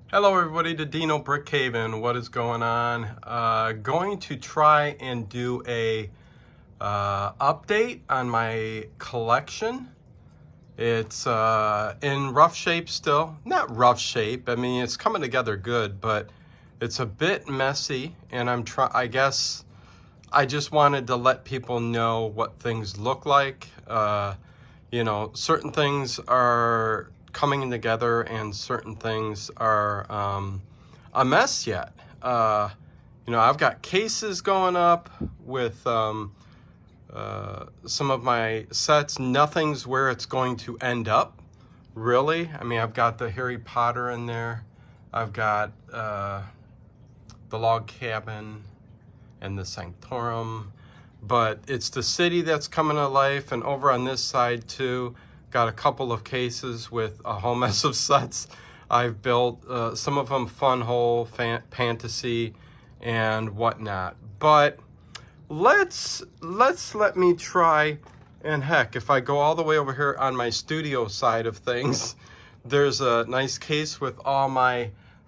Hello everybody, to Dino Brickhaven. What is going on? Going to try and do a update on my collection. It's in rough shape still. Not rough shape. I mean, it's coming together good, but it's a bit messy, and I guess I just wanted to let people know what things look like. Certain things are coming together and certain things are a mess yet. I've got cases going up with some of my sets. Nothing's where it's going to end up, really. I mean, I've got the Harry Potter in there. I've got the log cabin and the sanctorum, but it's the city that's coming to life. And over on this side too, got a couple of cases with a whole mess of sets I've built, some of them fun hole, fantasy, and whatnot. But let me try, and heck, if I go all the way over here on my studio side of things, there's a nice case with all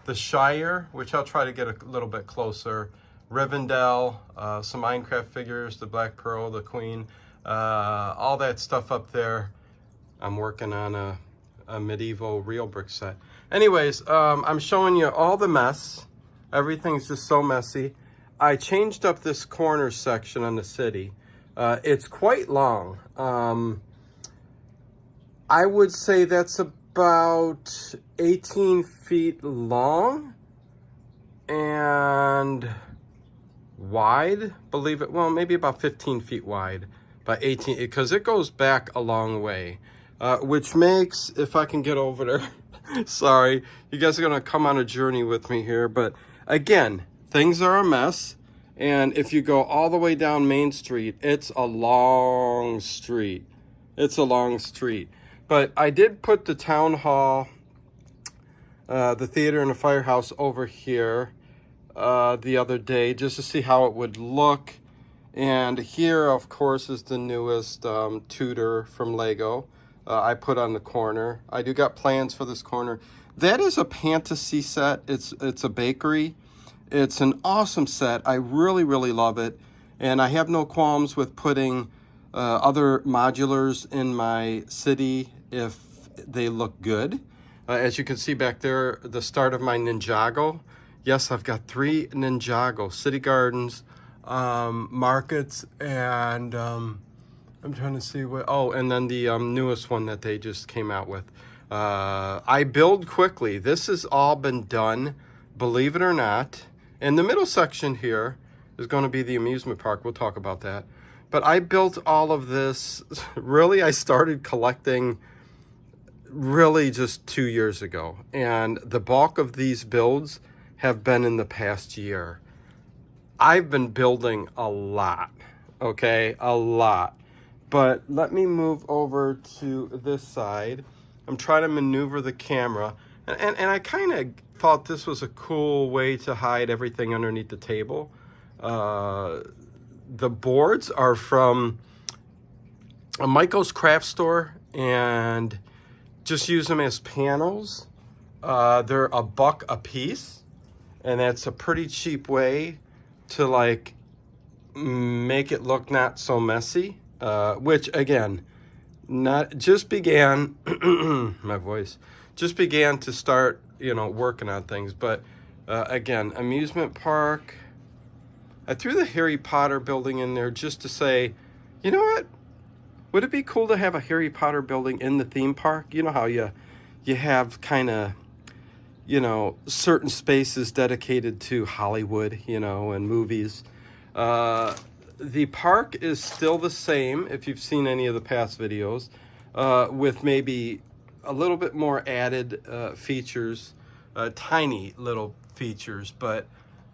the Shire, which I'll try to get a little bit closer. Rivendell, some Minecraft figures, the Black Pearl, the Queen, all that stuff up there. I'm working on a medieval real brick set. Anyways, I'm showing you all the mess. Everything's just so messy. I changed up this corner section on the city. It's quite long. I would say that's about 18 feet long and wide, believe it, well, maybe about 15 feet wide, by 18, because it goes back a long way, which makes, if I can get over there, sorry, you guys are gonna come on a journey with me here, but again, things are a mess, and if you go all the way down Main Street, it's a long street. It's a long street. But I did put the town hall, the theater and the firehouse over here the other day just to see how it would look. And here, of course, is the newest Tudor from Lego I put on the corner. I do got plans for this corner. That is a fantasy set. It's a bakery. It's an awesome set. I really, really love it. And I have no qualms with putting other modulars in my city if they look good. As you can see back there, the start of my Ninjago. Yes, I've got 3 Ninjago, City Gardens, markets, and I'm trying to see what, oh, and then the newest one that they just came out with. I build quickly. This has all been done, believe it or not. And the middle section here is going to be the amusement park. We'll talk about that. But I built all of this, really, I started collecting really just 2 years ago. And the bulk of these builds have been in the past year. I've been building a lot, okay? A lot. But let me move over to this side. I'm trying to maneuver the camera. And I kind of thought this was a cool way to hide everything underneath the table. The boards are from a Michael's craft store, and just use them as panels. They're $1 a piece. And that's a pretty cheap way to like make it look not so messy, which again, not just began, my voice, just began to start, working on things. But again, amusement park. I threw the Harry Potter building in there just to say, you know what? Would it be cool to have a Harry Potter building in the theme park? You know how you have kind of, certain spaces dedicated to Hollywood, and movies. The park is still the same, if you've seen any of the past videos, with maybe a little bit more added features, tiny little features, but,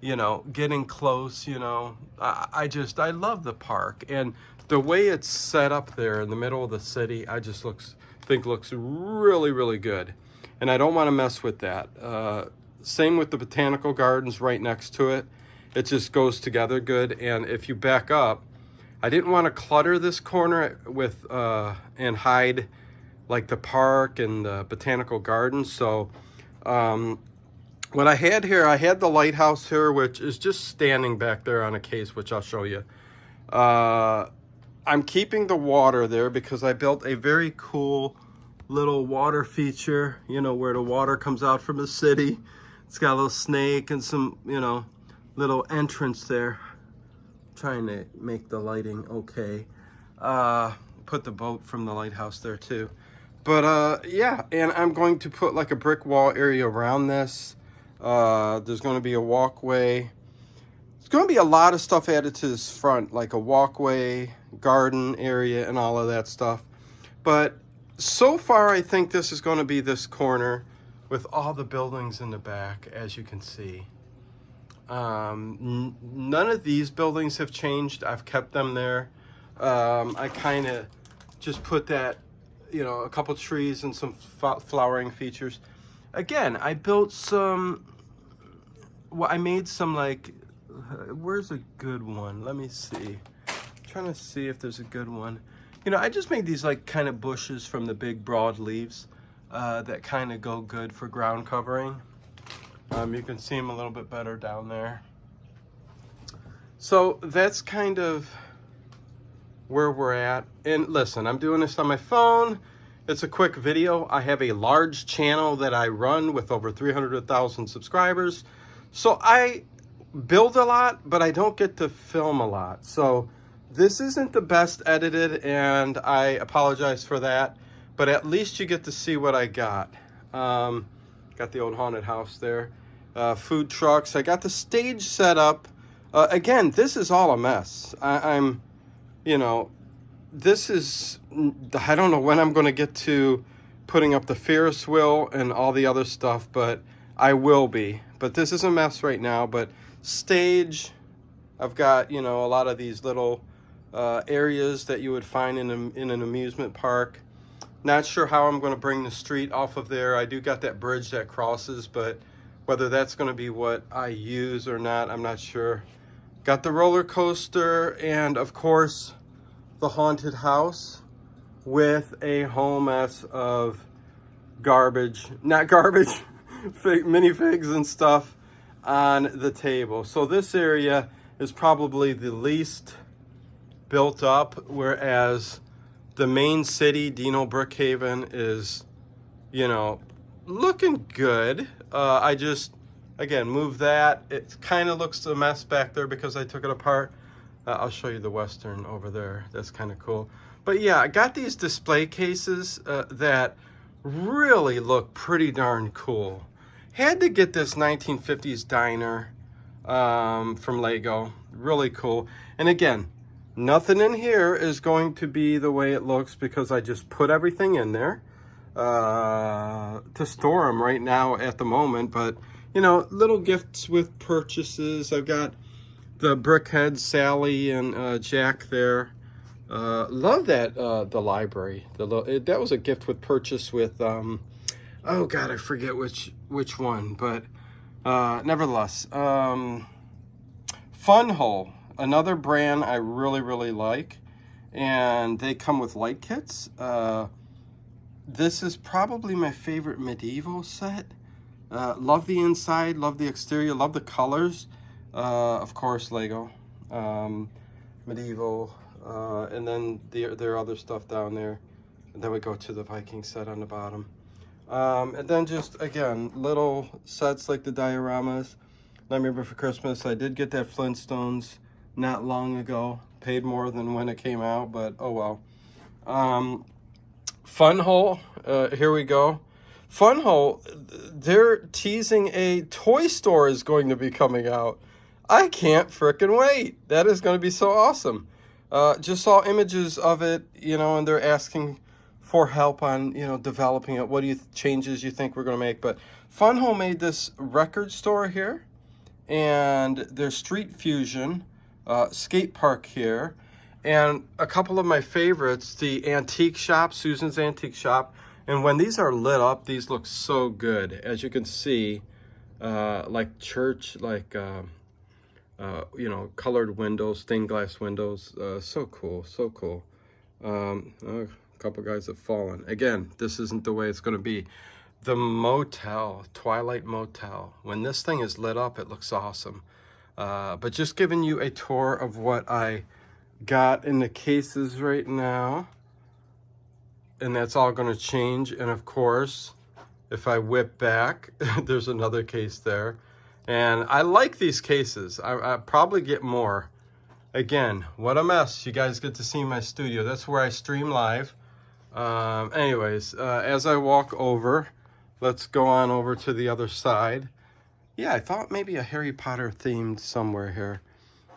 getting close, I love the park. And the way it's set up there in the middle of the city, I just think looks really, really good. And I don't want to mess with that. Same with the botanical gardens right next to it. It just goes together good. And if you back up, I didn't want to clutter this corner with and hide like the park and the botanical gardens. So what I had here, I had the lighthouse here, which is just standing back there on a case, which I'll show you. I'm keeping the water there because I built a very cool little water feature, you know, where the water comes out from the city. It's got a little snake and some, you know, little entrance there. Trying to make the lighting okay. Put the boat from the lighthouse there too. But yeah, and I'm going to put like a brick wall area around this. There's going to be a walkway. There's going to be a lot of stuff added to this front, like a walkway, garden area, and all of that stuff. But so far, I think this is going to be this corner with all the buildings in the back, as you can see. None of these buildings have changed. I've kept them there. I kind of just put that, you know, a couple trees and some flowering features. Again, I built some, well, I made some like, where's a good one? Let me see. I'm trying to see if there's a good one. You know, I just made these like kind of bushes from the big broad leaves that kind of go good for ground covering. You can see them a little bit better down there. So that's kind of where we're at. And listen, I'm doing this on my phone. It's a quick video. I have a large channel that I run with over 300,000 subscribers. So I build a lot, but I don't get to film a lot. So this isn't the best edited, and I apologize for that. But at least you get to see what I got. Got the old haunted house there. Food trucks. I got the stage set up. Again, this is all a mess. I'm, you know, this is, I don't know when I'm going to get to putting up the Ferris wheel and all the other stuff, but I will be. But this is a mess right now. But stage, I've got, you know, a lot of these little areas that you would find in an amusement park. Not sure how I'm going to bring the street off of there. I do got that bridge that crosses, but whether that's going to be what I use or not, I'm not sure. Got the roller coaster and, of course, the haunted house with a whole mess of garbage, not garbage, minifigs and stuff on the table. So this area is probably the least built up, whereas the main city, Dino, Brickhaven, is, you know, looking good. I just, again, moved that. It kind of looks a mess back there because I took it apart. I'll show you the western over there. That's kind of cool. But yeah, I got these display cases that really look pretty darn cool. Had to get this 1950s diner from Lego. Really cool. And again, nothing in here is going to be the way it looks because I just put everything in there to store them right now at the moment. But, you know, little gifts with purchases. I've got the Brickhead, Sally, and Jack there. Love that, the library. That was a gift with purchase with, oh God, I forget which one. But nevertheless, Fun Hole. Another brand I really, really like, and they come with light kits. This is probably my favorite medieval set. Love the inside, love the exterior, love the colors. Of course, Lego, medieval, and then their other stuff down there. And then we go to the Viking set on the bottom. And then just, again, little sets like the dioramas. Nightmare for Christmas. I did get that Flintstones not long ago. Paid more than when it came out, but oh well. Fun Hole, here we go. Fun Hole, they're teasing a toy store is going to be coming out. I can't frickin' wait. That is going to be so awesome. Just saw images of it, you know, and they're asking for help on, you know, developing it. What do you changes you think we're going to make? But Fun Hole made this record store here, and their Street Fusion skate park here, and a couple of my favorites, the antique shop, Susan's Antique Shop. And when these are lit up, these look so good. As you can see, like church, like, you know, colored windows, stained glass windows. So cool, so cool. A couple guys have fallen. Again, this isn't the way it's going to be. the motel, Twilight Motel. When this thing is lit up, it looks awesome. But just giving you a tour of what I got in the cases right now. And that's all going to change. And of course, if I whip back, there's another case there. And I like these cases. I probably get more. Again, what a mess. You guys get to see my studio. That's where I stream live. Anyways, as I walk over, let's go on over to the other side. Yeah, I thought maybe a Harry Potter themed somewhere here.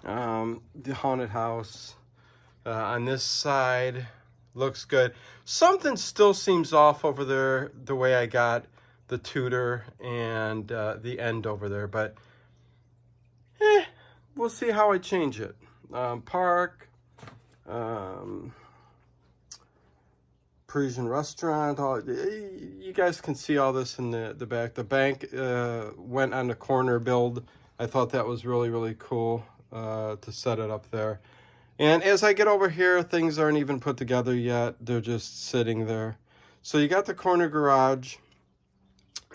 The haunted house. On this side, looks good. Something still seems off over there, the way I got the Tudor and the end over there. But, we'll see how I change it. Park. Parisian restaurant. You guys can see all this in the back. The bank went on the corner build. I thought that was really, really cool to set it up there. And as I get over here, things aren't even put together yet. They're just sitting there. So you got the corner garage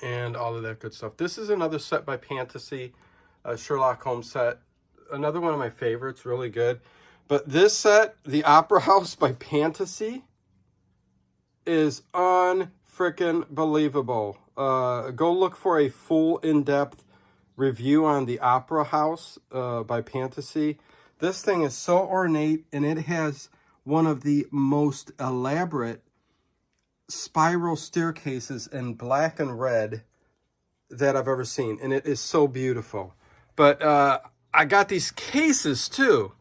and all of that good stuff. This is another set by Fantasy, a Sherlock Holmes set. Another one of my favorites, really good. But this set, the Opera House by Fantasy, is unfreaking believable. Go look for a full in-depth review on the Opera House by Fantasy. This thing is so ornate, and it has one of the most elaborate spiral staircases in black and red that I've ever seen, and it is so beautiful. But I got these cases too.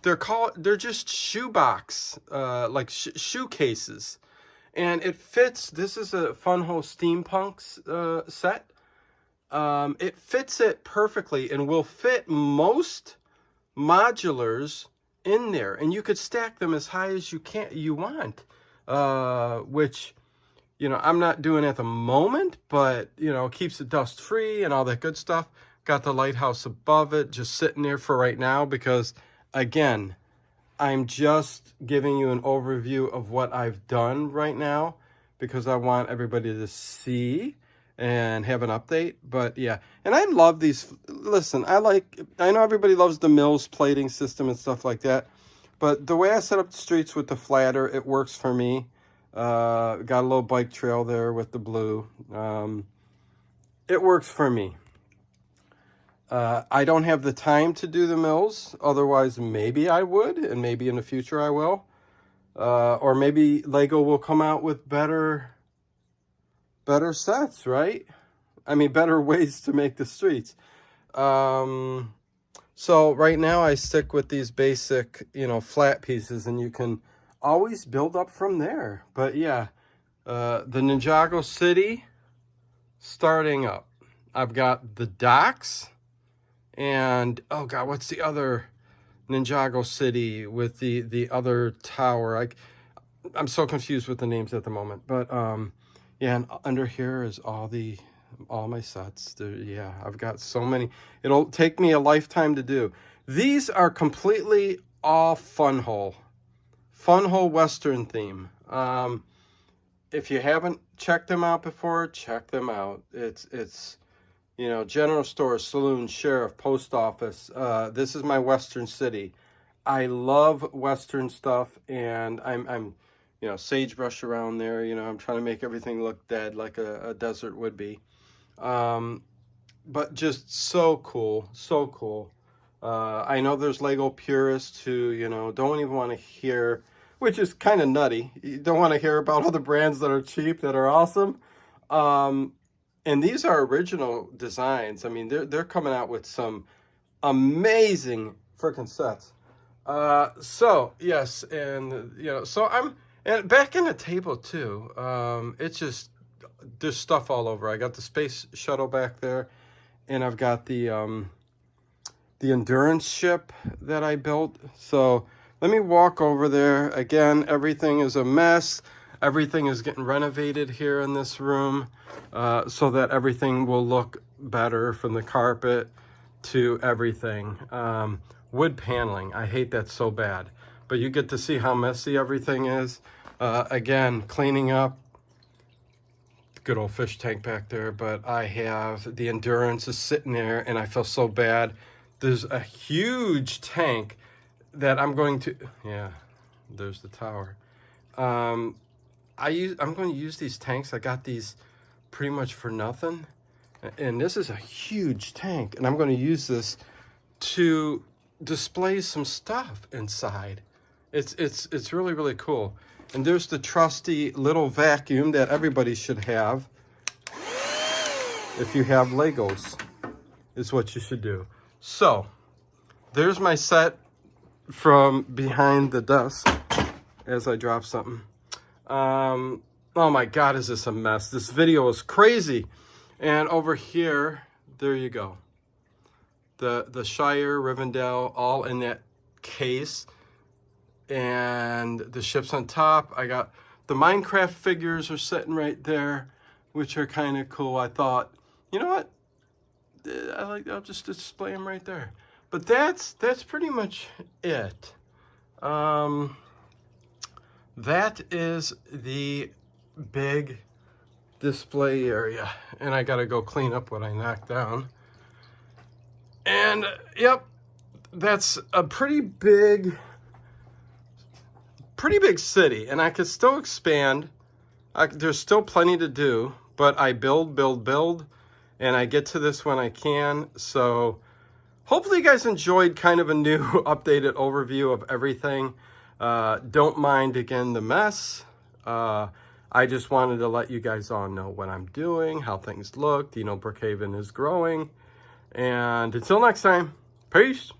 They're just shoebox, like shoe cases. And it fits. This is a Funho Steampunks set. It fits it perfectly and will fit most modulars in there. And you could stack them as high as you want. Which, you know, I'm not doing at the moment, but, you know, keeps it dust free and all that good stuff. Got the lighthouse above it, just sitting there for right now because, again, I'm just giving you an overview of what I've done right now because I want everybody to see and have an update. But yeah, and I love these. Listen, I know everybody loves the Mills plating system and stuff like that, but the way I set up the streets with the flatter, it works for me. Got a little bike trail there with the blue. It works for me. I don't have the time to do the Mills. Otherwise, maybe I would, and maybe in the future I will. Or maybe Lego will come out with better sets, right? I mean, better ways to make the streets. So right now I stick with these basic, you know, flat pieces, and you can always build up from there. But yeah, the Ninjago City starting up. I've got the docks. And, oh God, what's the other Ninjago City with the other tower? I'm so confused with the names at the moment. But, yeah, and under here is all my sets. Yeah, I've got so many. It'll take me a lifetime to do. These are completely all Funho Western theme. If you haven't checked them out before, check them out. It's you know, general store, saloon, sheriff, post office. This is my Western city. I love Western stuff, and I'm you know, sagebrush around there. You know, I'm trying to make everything look dead like a desert would be. But just so cool, so cool. I know there's Lego purists who, you know, don't even want to hear, which is kind of nutty. You don't want to hear about all the brands that are cheap, that are awesome. And these are original designs. I mean, they're coming out with some amazing freaking sets. So yes, and you know, so and back in the table too. It's just there's stuff all over. I got the space shuttle back there, and I've got the endurance ship that I built. So let me walk over there again. Everything is a mess. Everything is getting renovated here in this room so that everything will look better, from the carpet to everything. Wood paneling, I hate that so bad. But you get to see how messy everything is. Again, cleaning up. good old fish tank back there, but I have the Endurance is sitting there, and I feel so bad. There's a huge tank that I'm going to, yeah, there's the tower. I'm going to use these tanks. I got these pretty much for nothing, and this is a huge tank, and I'm going to use this to display some stuff inside. It's really, really cool. And there's the trusty little vacuum that everybody should have. If you have Legos, is what you should do. So, there's my set from behind the desk as I drop something. Oh my God, is this a mess? This video is crazy. And over here, there you go. The Shire, Rivendell, all in that case. And the ships on top. I got the Minecraft figures are sitting right there, which are kind of cool. I thought, you know what? I'll just display them right there. But that's pretty much it. That is the big display area, and I gotta go clean up what I knocked down. And yep, that's a pretty big city, and I could still expand. There's still plenty to do, but I build, and I get to this when I can. So hopefully you guys enjoyed kind of a new updated overview of everything. Don't mind, again, the mess. I just wanted to let you guys all know what I'm doing, how things look. You know, Brickhaven is growing. And until next time, peace.